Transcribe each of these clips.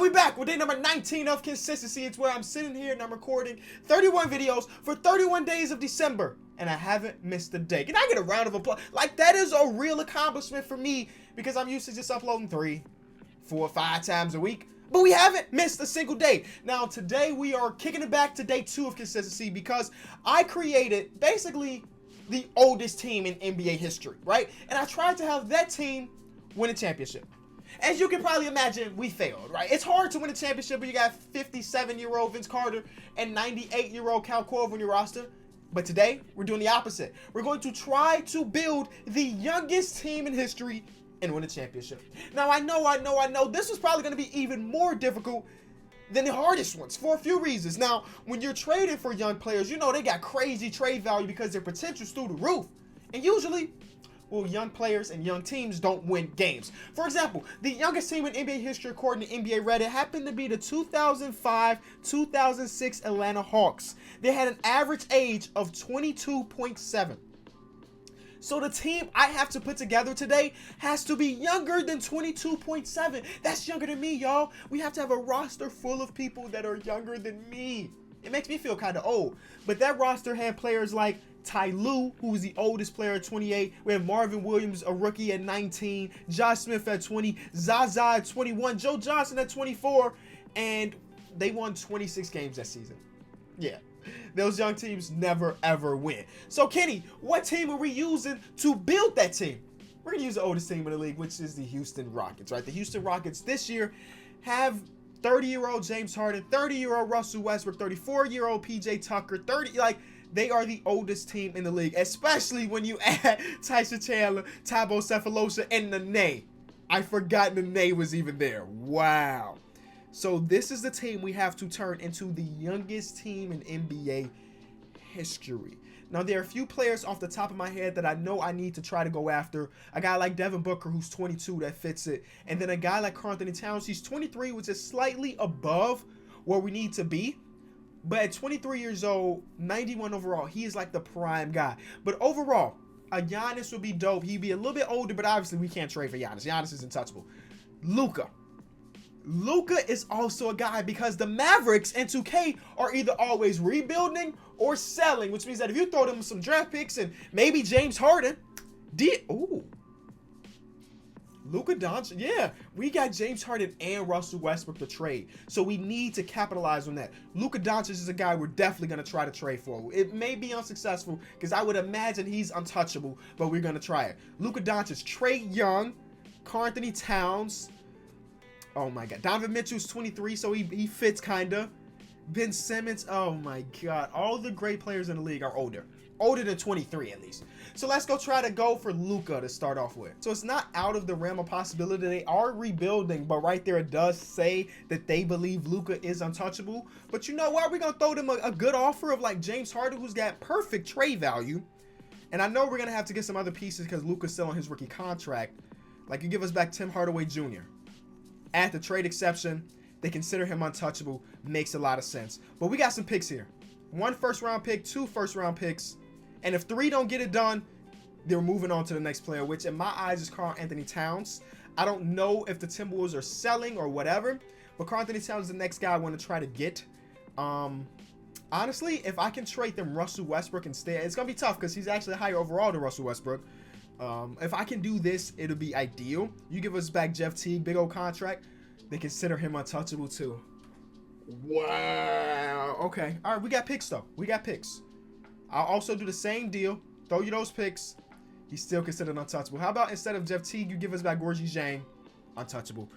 we back with day number 19 of consistency. It's where I'm sitting here and I'm recording 31 videos for 31 days of December, and I haven't missed a day. Can I get a round of applause? Like, that is a real accomplishment for me because I'm used to just uploading 3, 4, 5 times a week. But we haven't missed a single day. Now, today we are kicking it back to day 2 of consistency because I created basically the oldest team in NBA history, right? And I tried to have that team win a championship. As you can probably imagine, we failed, right? It's hard to win a championship when you got 57-year-old Vince Carter and 98-year-old Cal Korver on your roster. But today, we're doing the opposite. We're going to try to build the youngest team in history and win a championship. Now, I know, this was probably going to be even more difficult than the hardest ones for a few reasons. Now, when you're trading for young players, you know they got crazy trade value because their potential's through the roof. And usually, well, young players and young teams don't win games. For example, the youngest team in NBA history according to NBA Reddit happened to be the 2005-2006 Atlanta Hawks. They had an average age of 22.7. So the team I have to put together today has to be younger than 22.7. That's younger than me, y'all. We have to have a roster full of people that are younger than me. It makes me feel kind of old. But that roster had players like Ty Lue, who was the oldest player at 28. We have Marvin Williams, a rookie at 19. Josh Smith at 20. Zaza at 21. Joe Johnson at 24. And they won 26 games that season. Yeah. Those young teams never, ever win. So, Kenny, what team are we using to build that team? We're going to use the oldest team in the league, which is the Houston Rockets, right? The Houston Rockets this year have 30-year-old James Harden, 30-year-old Russell Westbrook, 34-year-old PJ Tucker, they are the oldest team in the league, especially when you add Tyson Chandler, Thabo Sefolosha, and Nene. I forgot Nene was even there. Wow. So this is the team we have to turn into the youngest team in NBA history. Now, there are a few players off the top of my head that I know I need to try to go after. A guy like Devin Booker, who's 22, that fits it. And then a guy like Karl-Anthony Towns, he's 23, which is slightly above where we need to be. But at 23 years old, 91 overall, he is like the prime guy. But overall, a Giannis would be dope. He'd be a little bit older, but obviously we can't trade for Giannis. Giannis is untouchable. Luka is also a guy because the Mavericks and 2K are either always rebuilding or selling, which means that if you throw them some draft picks and maybe James Harden, Luka Doncic, yeah, we got James Harden and Russell Westbrook to trade, so we need to capitalize on that. Luka Doncic is a guy we're definitely going to try to trade for. It may be unsuccessful because I would imagine he's untouchable, but we're going to try it. Luka Doncic, Trae Young, Karl-Anthony Towns. Oh my God, Donovan Mitchell's 23, so he fits kinda. Ben Simmons, oh my God, all the great players in the league are older than 23 at least. So let's try to go for Luka to start off with. So it's not out of the realm of possibility. They are rebuilding, but right there it does say that they believe Luka is untouchable. But you know what? We're gonna throw them a good offer of like James Harden, who's got perfect trade value. And I know we're gonna have to get some other pieces because Luka's still on his rookie contract. Like, you give us back Tim Hardaway Jr. At the trade exception, they consider him untouchable. Makes a lot of sense. But we got some picks here. 1 first-round pick, 2 first-round picks. And if 3 don't get it done, they're moving on to the next player, which in my eyes is Karl-Anthony Towns. I don't know if the Timberwolves are selling or whatever, but Karl-Anthony Towns is the next guy I want to try to get. Honestly, if I can trade them Russell Westbrook instead, it's going to be tough because he's actually higher overall than Russell Westbrook. If I can do this, it'll be ideal. You give us back Jeff Teague, big old contract. They consider him untouchable too. Wow. Okay. All right, we got picks though. We got picks. I'll also do the same deal. Throw you those picks. He's still considered untouchable. How about instead of Jeff Teague, you give us back Gorgie Jane, untouchable.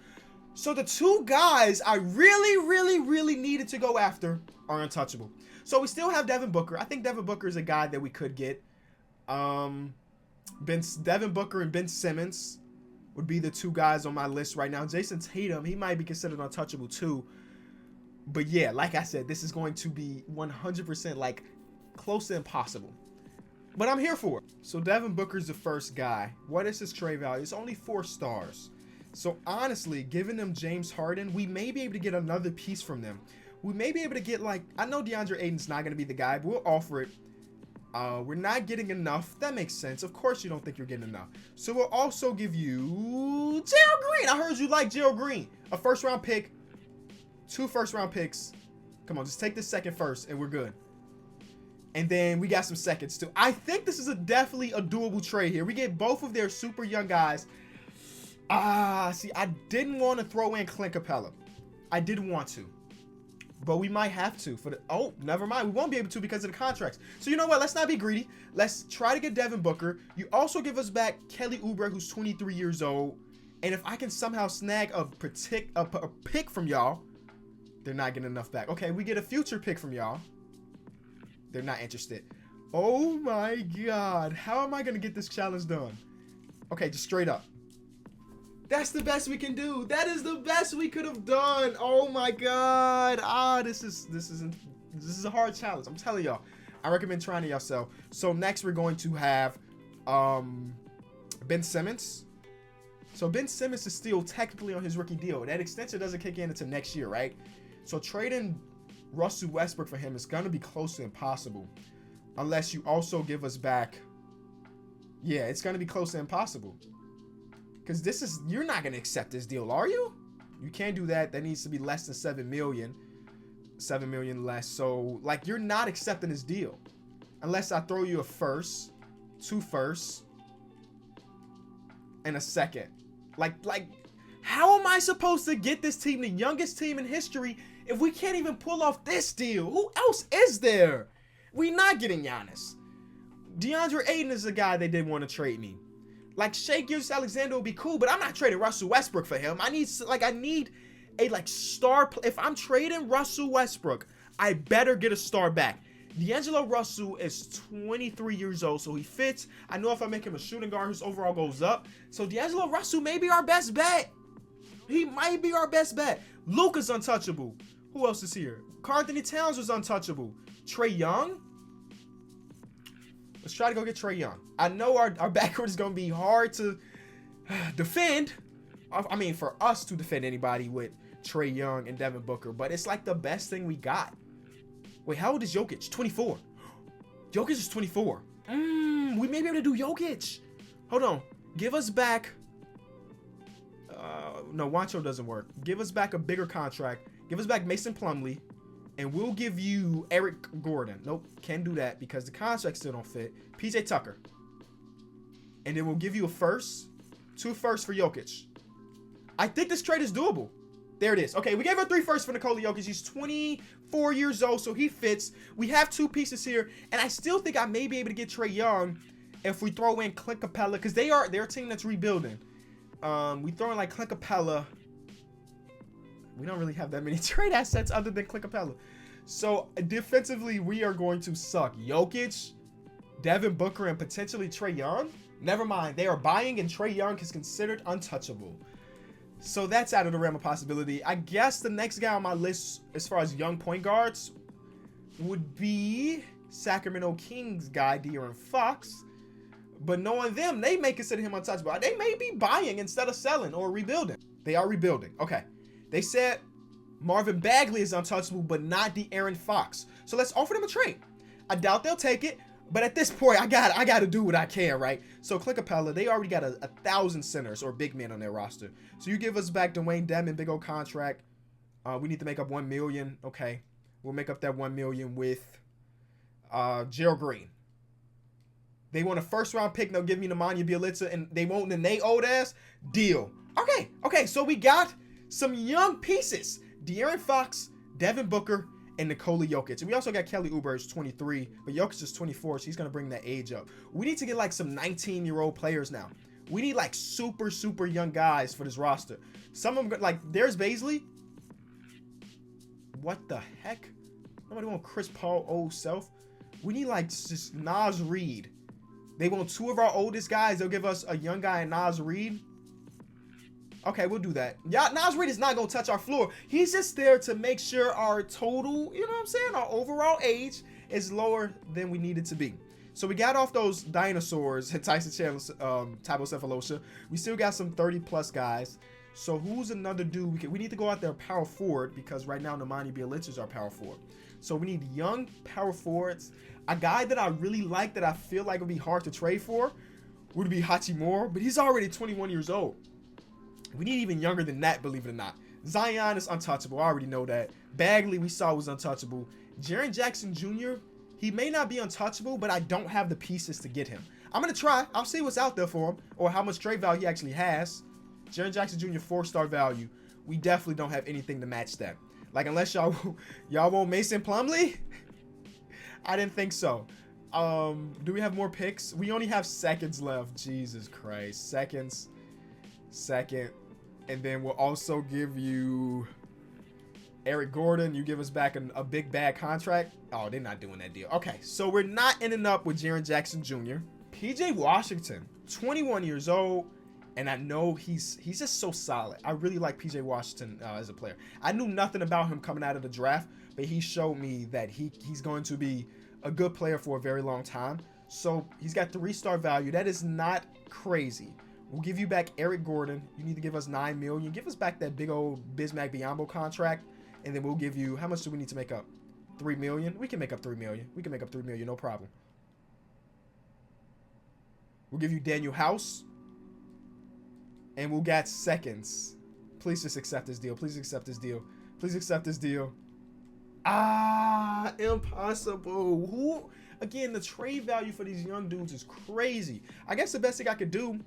So the 2 guys I really needed to go after are untouchable. So we still have Devin Booker. I think Devin Booker is a guy that we could get. Devin Booker and Ben Simmons would be the 2 guys on my list right now. Jason Tatum, he might be considered untouchable too. But yeah, like I said, this is going to be 100% like close to impossible. But I'm here for it. So Devin Booker's the first guy. What is his trade value? It's only 4 stars. So honestly, giving them James Harden, we may be able to get another piece from them. We may be able to get like, I know DeAndre Ayton's not going to be the guy, but we'll offer it. We're not getting enough. That makes sense. Of course you don't think you're getting enough. So we'll also give you Gerald Green. I heard you like Gerald Green. A first round pick 2 first-round picks. Come on, just take the second first, and we're good. And then we got some seconds, too. I think this is definitely a doable trade here. We get both of their super young guys. See, I didn't want to throw in Clint Capella. I didn't want to. But we might have to for the... Oh, never mind. We won't be able to because of the contracts. So you know what? Let's not be greedy. Let's try to get Devin Booker. You also give us back Kelly Oubre, who's 23 years old. And if I can somehow snag a pick from y'all, they're not getting enough back. Okay, we get a future pick from y'all. They're not interested. Oh my God. How am I going to get this challenge done? Okay, just straight up. That's the best we can do. That is the best we could have done. Oh my God. This is a hard challenge. I'm telling y'all. I recommend trying it yourself. So next we're going to have Ben Simmons. So Ben Simmons is still technically on his rookie deal. That extension doesn't kick in until next year, right? So trading Russell Westbrook for him is going to be close to impossible. Unless you also give us back. Yeah, it's going to be close to impossible. Because this is, you're not going to accept this deal, are you? You can't do that. That needs to be less than 7 million. 7 million less. So, like, you're not accepting this deal. Unless I throw you a first, 2 firsts, and a second. Like, how am I supposed to get this team, the youngest team in history, if we can't even pull off this deal? Who else is there? We not getting Giannis. DeAndre Ayton is the guy they didn't want to trade me. Like, Shai Gilgeous-Alexander would be cool, but I'm not trading Russell Westbrook for him. I need a star. If I'm trading Russell Westbrook, I better get a star back. D'Angelo Russell is 23 years old, so he fits. I know if I make him a shooting guard, his overall goes up. So D'Angelo Russell may be our best bet. He might be our best bet. Luka's untouchable. Who else is here? Karl-Anthony Towns was untouchable. Trae Young? Let's try to go get Trae Young. I know our backcourt is going to be hard to defend. I mean, for us to defend anybody with Trae Young and Devin Booker. But it's like the best thing we got. Wait, how old is Jokic? 24. Jokic is 24. We may be able to do Jokic. Hold on. Give us back. No, Wancho doesn't work. Give us back a bigger contract. Give us back Mason Plumlee. And we'll give you Eric Gordon. Nope, can't do that because the contract still don't fit. PJ Tucker. And then we'll give you a first. 2 firsts for Jokic. I think this trade is doable. There it is. Okay, we gave her 3 firsts for Nikola Jokic. He's 24 years old, so he fits. We have 2 pieces here. And I still think I may be able to get Trae Young if we throw in Clint Capella. Because they're a team that's rebuilding. We throw in like Clint Capella. We don't really have that many trade assets other than Clint Capella. So, defensively, we are going to suck. Jokic, Devin Booker, and potentially Trae Young. Never mind. They are buying, and Trae Young is considered untouchable. So, that's out of the realm of possibility. I guess the next guy on my list, as far as young point guards, would be Sacramento Kings guy, De'Aaron Fox. But knowing them, they may consider him untouchable. They may be buying instead of selling or rebuilding. They are rebuilding. Okay. They said Marvin Bagley is untouchable, but not De'Aaron Fox. So let's offer them a trade. I doubt they'll take it, but at this point, I got to do what I can, right? So Clint Capella, they already got 1,000 centers or big men on their roster. So you give us back Dwayne Dedmon, big old contract. We need to make up $1 million. Okay, we'll make up that $1 million with Gerald Green. They want a first-round pick. They'll give me Nemanja Bjelica, and they won't Nene old ass. Deal. Okay. So we got some young pieces. De'Aaron Fox, Devin Booker, and Nikola Jokic. And we also got Kelly Oubre, who's 23, but Jokic is 24, so he's going to bring that age up. We need to get like some 19-year-old players now. We need like super, super young guys for this roster. Some of them, like, there's Baisley. What the heck? Nobody want Chris Paul old self. We need like just Naz Reid. They want 2 of our oldest guys. They'll give us a young guy in Naz Reid. Okay, we'll do that. Yeah, Naz Reid is not going to touch our floor. He's just there to make sure our total, you know what I'm saying, our overall age is lower than we need it to be. So we got off those dinosaurs, Tyson Chandler, Thabo Sefolosha. We still got some 30-plus guys. So who's another dude? We need to go out there power forward because right now Nemanja Bjelica is our power forward. So we need young power forwards. A guy that I really like that I feel like would be hard to trade for would be Hachimura, but he's already 21 years old. We need even younger than that, believe it or not. Zion is untouchable. I already know that. Bagley, we saw, was untouchable. Jaren Jackson Jr., he may not be untouchable, but I don't have the pieces to get him. I'm going to try. I'll see what's out there for him or how much trade value he actually has. Jaren Jackson Jr., 4-star value. We definitely don't have anything to match that. Like, unless y'all want Mason Plumlee? I didn't think so. Do we have more picks? We only have seconds left. Jesus Christ. Seconds. Second. And then we'll also give you Eric Gordon. You give us back a big bad contract. Oh, they're not doing that deal. Okay, so we're not ending up with Jaren Jackson Jr. PJ Washington, 21 years old. And I know he's just so solid. I really like PJ Washington as a player. I knew nothing about him coming out of the draft, but he showed me that he's going to be a good player for a very long time. So he's got 3-star value. That is not crazy. We'll give you back Eric Gordon. You need to give us $9 million. Give us back that big old Bismack Biyombo contract, and then we'll give you, how much do we need to make up? $3 million? We can make up $3 million. We can make up $3 million, no problem. We'll give you Daniel House, and we'll get seconds. Please just accept this deal. Please accept this deal. Please accept this deal. Ah, impossible. Who? Again, the trade value for these young dudes is crazy. I guess the best thing I could do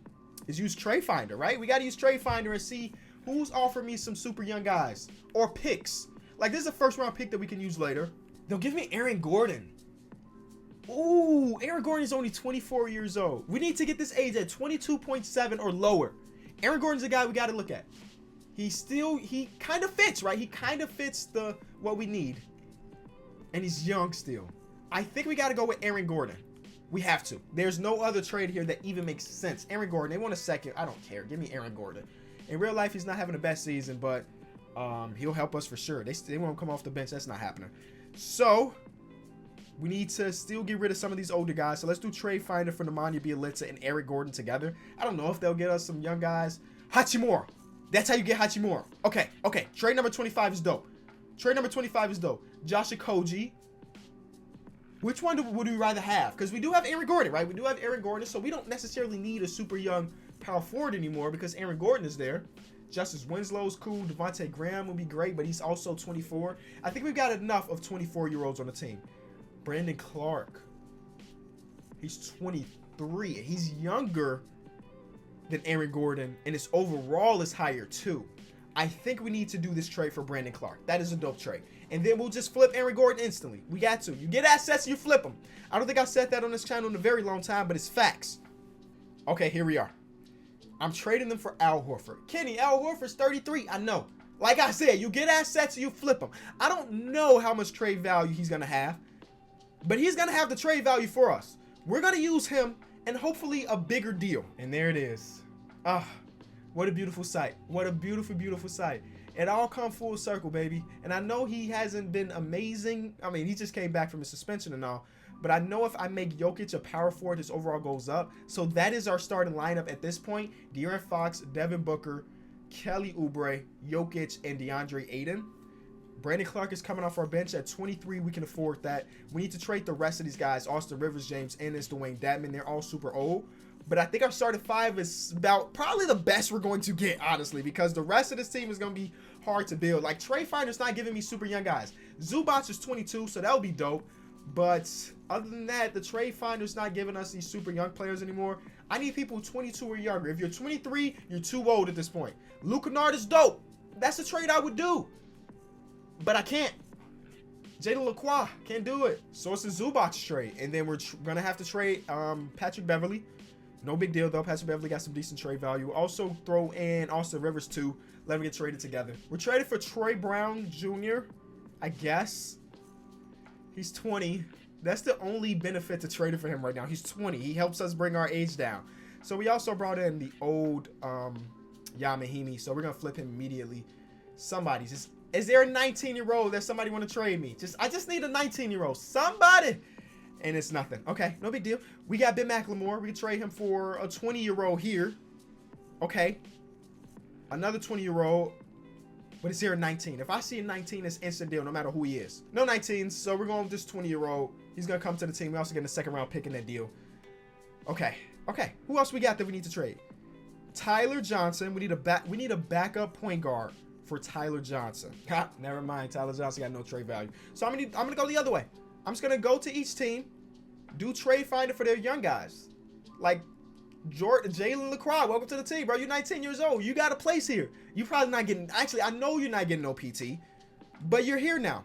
is use Trade Finder, right? We got to use Trade Finder and see who's offering me some super young guys or picks. Like, this is a first-round pick that we can use later. They'll give me Aaron Gordon. Ooh, Aaron Gordon is only 24 years old. We need to get this age at 22.7 or lower. Aaron Gordon's the guy we got to look at. He kind of fits, right? He kind of fits what we need. And he's young still. I think we got to go with Aaron Gordon. We have to. There's no other trade here that even makes sense. Aaron Gordon, they want a second. I don't care. Give me Aaron Gordon. In real life, he's not having the best season, but he'll help us for sure. They won't come off the bench. That's not happening. So we need to still get rid of some of these older guys. So let's do Trade Finder for Nemanja Bjelica and Eric Gordon together. I don't know if they'll get us some young guys. Hachimura. That's how you get Hachimura. Okay. Trade number 25 is dope. Trade number 25 is dope. Josh Okogie. Which one would we rather have? Because we do have Aaron Gordon, right? We do have Aaron Gordon, so we don't necessarily need a super young power forward anymore because Aaron Gordon is there. Justice Winslow's cool. Devontae Graham would be great, but he's also 24. I think we've got enough of 24-year-olds on the team. Brandon Clark. He's 23. He's younger than Aaron Gordon, and his overall is higher too. I think we need to do this trade for Brandon Clark. That is a dope trade. And then we'll just flip Aaron Gordon instantly. We got to. You get assets, you flip them. I don't think I've said that on this channel in a very long time, but it's facts. Okay, here we are. I'm trading them for Al Horford. Kenny, Al Horford's 33. I know. Like I said, you get assets, you flip them. I don't know how much trade value he's going to have, but he's going to have the trade value for us. We're going to use him and hopefully a bigger deal. And there it is. Ah, what a beautiful sight. What a beautiful, beautiful sight. It all come full circle, baby. And I know he hasn't been amazing. I mean, he just came back from his suspension and all. But I know if I make Jokic a power forward, his overall goes up. So that is our starting lineup at this point. De'Aaron Fox, Devin Booker, Kelly Oubre, Jokic, and DeAndre Ayton. Brandon Clark is coming off our bench at 23. We can afford that. We need to trade the rest of these guys. Austin Rivers, James Ennis, Dwayne Dedmon. They're all super old. But I think our starting five is about probably the best we're going to get, honestly, because the rest of this team is going to be hard to build. Like, Trade Finder's not giving me super young guys. Zubac is 22, so that'll be dope. But other than that, the Trade Finder's not giving us these super young players anymore. I need people 22 or younger. If you're 23, you're too old at this point. Luke Kennard is dope. That's a trade I would do. But I can't. Jalen Lacroix, can't do it. So it's a Zubac trade. And then we're going to have to trade Patrick Beverley. No big deal, though. Patrick Beverley got some decent trade value. Also throw in Austin Rivers, too. Let them get traded together. We're traded for Troy Brown Jr., I guess. He's 20. That's the only benefit to trading for him right now. He's 20. He helps us bring our age down. So we also brought in the old Yamahimi. So we're going to flip him immediately. Somebody's. Is there a 19-year-old that somebody want to trade me? I just need a 19-year-old. Somebody. And it's nothing. Okay, no big deal. We got Ben McLemore. We can trade him for a 20-year-old here. Okay. Another 20-year-old. But it's here a 19. If I see a 19, it's instant deal no matter who he is. No 19s, so we're going with this 20-year-old. He's going to come to the team. We also get a second-round pick in that deal. Okay. Okay. Who else we got that we need to trade? Tyler Johnson. We need a backup point guard. for Tyler Johnson. Ha, never mind. Tyler Johnson got no trade value. So I'm gonna go the other way. I'm just gonna go to each team, do trade finder for their young guys. Like Jalen LaCroix, welcome to the team, bro. You're 19 years old. You got a place here. You probably not getting, actually, I know you're not getting no PT, but you're here now.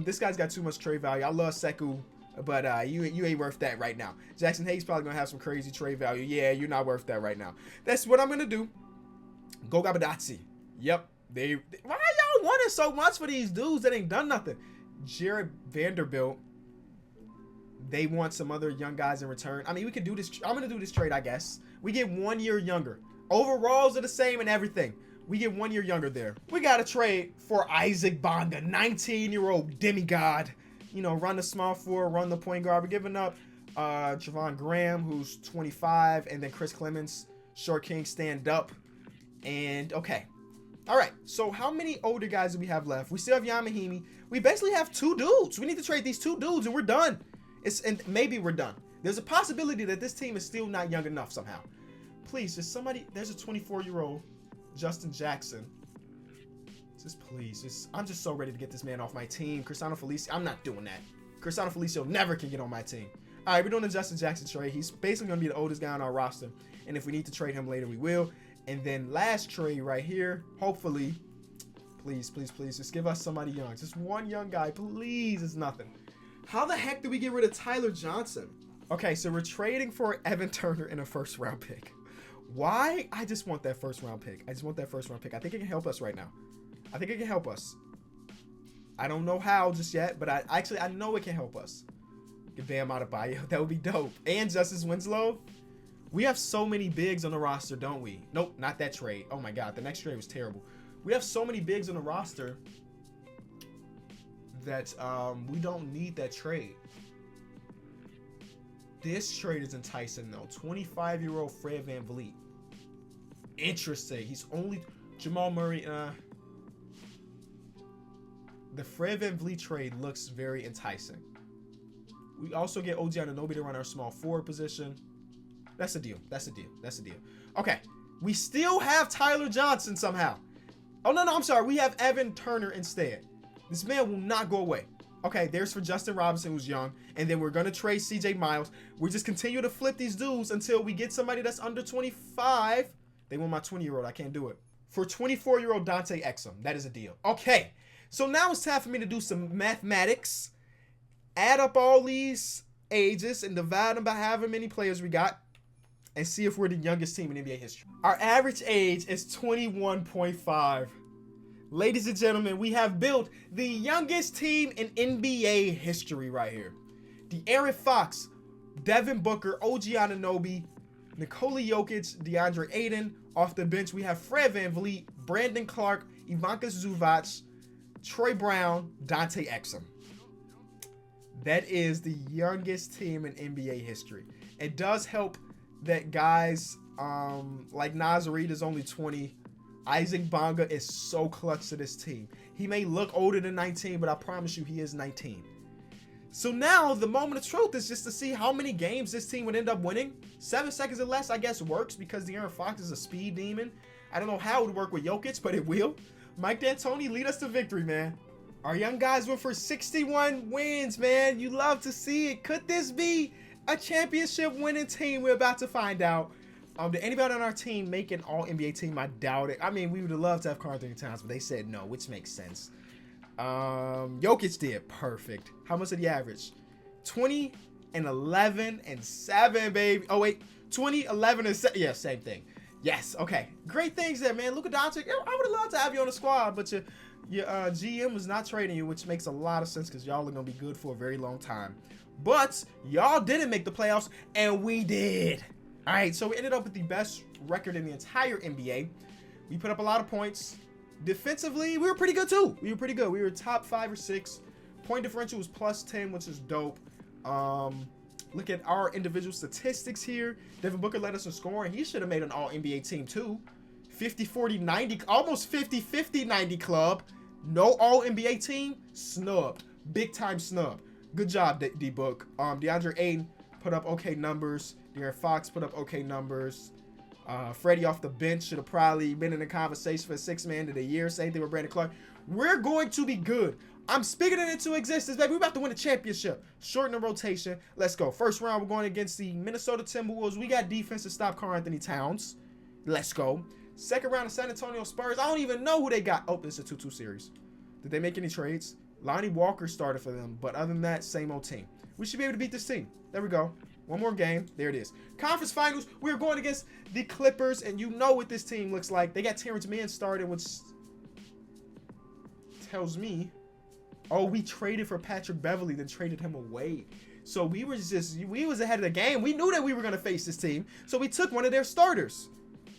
This guy's got too much trade value. I love Sekou, but you ain't worth that right now. Jackson Hayes probably gonna have some crazy trade value. Yeah, you're not worth that right now. That's what I'm gonna do. Go Gabadotsi. Yep. Why y'all wanting so much for these dudes that ain't done nothing? Jared Vanderbilt. They want some other young guys in return. I mean, we could do this. I'm going to do this trade, I guess. We get 1 year younger. Overalls are the same and everything. We get 1 year younger there. We got to trade for Isaac Bonga, 19-year-old demigod. You know, run the small forward, run the point guard. We're giving up Javon Graham, who's 25, and then Chris Clemens, short king, stand up. And, okay. All right, so how many older guys do we have left? We still have Yamahimi. We basically have 2 dudes. We need to trade these 2 dudes, and we're done. And maybe we're done. There's a possibility that this team is still not young enough somehow. Please, just somebody. There's a 24-year-old Justin Jackson. I'm just so ready to get this man off my team. Cristiano Felicio, I'm not doing that. Cristiano Felicio never can get on my team. All right, we're doing the Justin Jackson trade. He's basically going to be the oldest guy on our roster. And if we need to trade him later, we will. And then last trade right here, hopefully, please, just give us somebody young. Just one young guy, please. It's nothing. How the heck do we get rid of Tyler Johnson? Okay, so we're trading for Evan Turner and a first-round pick. Why? I just want that first-round pick. I think it can help us right now. I think it can help us. I don't know how just yet, but I know it can help us. Get Bam Adebayo. That would be dope. And Justice Winslow. We have so many bigs on the roster, don't we? Nope, not that trade. Oh, my God. The next trade was terrible. We have so many bigs on the roster that we don't need that trade. This trade is enticing though. 25-year-old Fred VanVleet. Interesting. He's only Jamal Murray. The Fred VanVleet trade looks very enticing. We also get OG Anunoby to run our small forward position. That's a deal. Okay. We still have Tyler Johnson somehow. Oh, no, I'm sorry. We have Evan Turner instead. This man will not go away. Okay, there's for Justin Robinson, who's young. And then we're going to trade CJ Miles. We just continue to flip these dudes until we get somebody that's under 25. They want my 20-year-old. I can't do it. For 24-year-old Dante Exum. That is a deal. Okay, so now it's time for me to do some mathematics. Add up all these ages and divide them by however many players we got. And see if we're the youngest team in NBA history. Our average age is 21.5. Ladies and gentlemen, we have built the youngest team in NBA history right here. De'Aaron Fox, Devin Booker, OG Anunoby, Nikola Jokic, DeAndre Ayton. Off the bench, we have Fred VanVleet, Brandon Clark, Ivica Zubac, Troy Brown, Dante Exum. That is the youngest team in NBA history. It does help that guys like Naz Reid is only 20. Isaac Bonga is so clutch to this team. He may look older than 19, but I promise you he is 19. So now the moment of truth is just to see how many games this team would end up winning. 7 seconds or less, I guess, works because De'Aaron Fox is a speed demon. I don't know how it would work with Jokic, but it will. Mike D'Antoni, lead us to victory, man. Our young guys went for 61 wins, man. You love to see it. Could this be a championship winning team? We're about to find out. Did anybody on our team make an all-NBA team? I doubt it. I mean, we would have loved to have Karl Anthony Towns, but they said no, which makes sense. Jokic did. Perfect. How much did he average? 20 and 11 and 7, baby. Oh, wait. 20, 11 and 7. Yeah, same thing. Yes. Okay. Great things there, man. Luka Doncic. I would have loved to have you on the squad, but your GM was not trading you, which makes a lot of sense because y'all are going to be good for a very long time. But y'all didn't make the playoffs, and we did. All right, so we ended up with the best record in the entire NBA. We put up a lot of points. Defensively, we were pretty good too. We were top 5 or 6. Point differential was plus 10, which is dope. Look at our individual statistics here. Devin Booker led us in scoring. He should have made an all-NBA team too. 50, 40, 90, almost 50, 50, 90 club. No all-NBA team, snubbed. Big time snub. Good job, D-Book. DeAndre Ayton put up okay numbers. De'Aaron Fox put up okay numbers. Freddie off the bench should have probably been in the conversation for sixth man of the year. Same thing with Brandon Clark. We're going to be good. I'm speaking it into existence, baby. We're about to win a championship. Shorten the rotation. Let's go. First round, we're going against the Minnesota Timberwolves. We got defense to stop Karl-Anthony Towns. Let's go. Second round, the San Antonio Spurs. I don't even know who they got. Oh, it's a 2-2 series. Did they make any trades? Lonnie Walker started for them, but other than that, same old team. We should be able to beat this team. There we go. One more game. There it is. Conference finals. We're going against the Clippers, and you know what this team looks like. They got Terrence Mann started, which tells me, oh, we traded for Patrick Beverley, then traded him away. So we was ahead of the game. We knew that we were going to face this team, so we took one of their starters.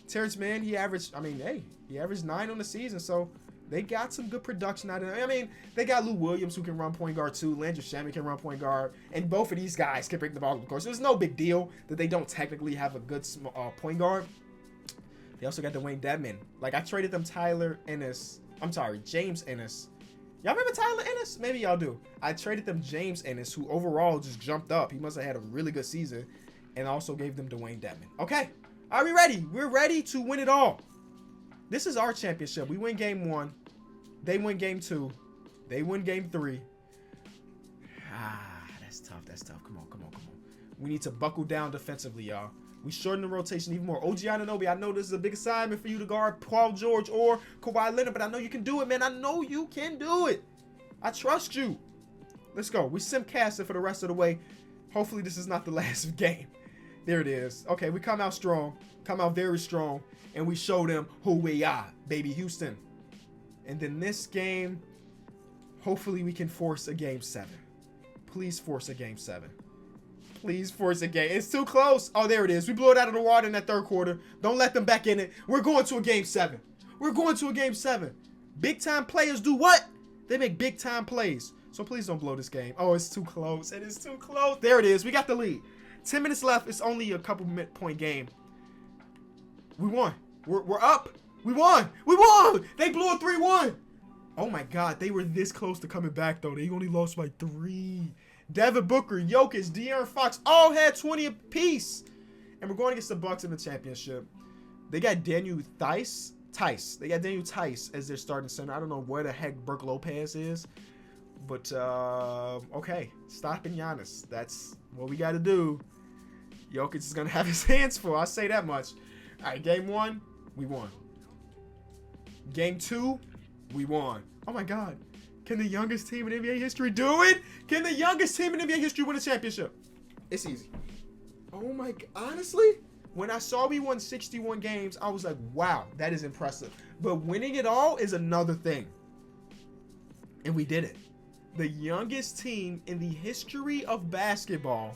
Terrence Mann, he averaged 9 on the season, so they got some good production out of it. I mean, they got Lou Williams, who can run point guard too. Landry Shamet can run point guard, and both of these guys can break the ball, of course. So it's no big deal that they don't technically have a good point guard. They also got Dwayne Dedmon. Like, I traded them James Ennis. Y'all remember Tyler Ennis? Maybe y'all do. I traded them James Ennis, who overall just jumped up. He must have had a really good season, and also gave them Dwayne Dedmon. Okay, are we ready? We're ready to win it all. This is our championship. We win game 1. They win game 2. They win game 3. That's tough. That's tough. Come on. We need to buckle down defensively, y'all. We shorten the rotation even more. OG Anunoby, I know this is a big assignment for you to guard Paul George or Kawhi Leonard, but I know you can do it, man. I know you can do it. I trust you. Let's go. We simcast it for the rest of the way. Hopefully this is not the last game. There it is. Okay, we come out strong. Come out very strong. And we show them who we are, baby Houston. And then this game, hopefully we can force a game 7. Please force a game 7. Please force a game. It's too close. Oh, there it is. We blew it out of the water in that third quarter. Don't let them back in it. We're going to a game 7. We're going to a game 7. Big time players do what? They make big time plays. So please don't blow this game. Oh, it's too close. It is too close. There it is. We got the lead. 10 minutes left. It's only a couple point game. We won. We're up. We won. We won. They blew a 3-1. Oh my God. They were this close to coming back though. They only lost by 3. Devin Booker, Jokic, De'Aaron Fox all had 20 apiece. And we're going against the Bucks in the championship. They got Daniel Tice. They got Daniel Tice as their starting center. I don't know where the heck Brook Lopez is. But, okay. Stopping Giannis. That's what we got to do. Jokic is going to have his hands full. I'll say that much. All right, game 1, we won. Game 2, we won. Oh, my God. Can the youngest team in NBA history do it? Can the youngest team in NBA history win a championship? It's easy. Oh my God. Honestly, when I saw we won 61 games, I was like, wow, that is impressive. But winning it all is another thing. And we did it. The youngest team in the history of basketball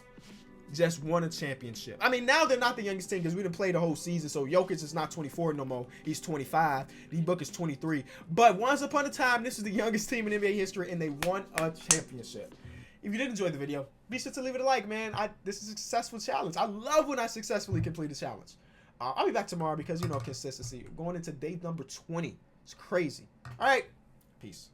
just won a championship. I mean, now they're not the youngest team because we didn't play the whole season. So Jokic is not 24 no more. He's 25. D-Book is 23. But once upon a time, this is the youngest team in NBA history, and they won a championship. If you did enjoy the video, be sure to leave it a like, man. This is a successful challenge. I love when I successfully complete a challenge. I'll be back tomorrow because, you know, consistency. Going into day number 20. It's crazy. All right. Peace.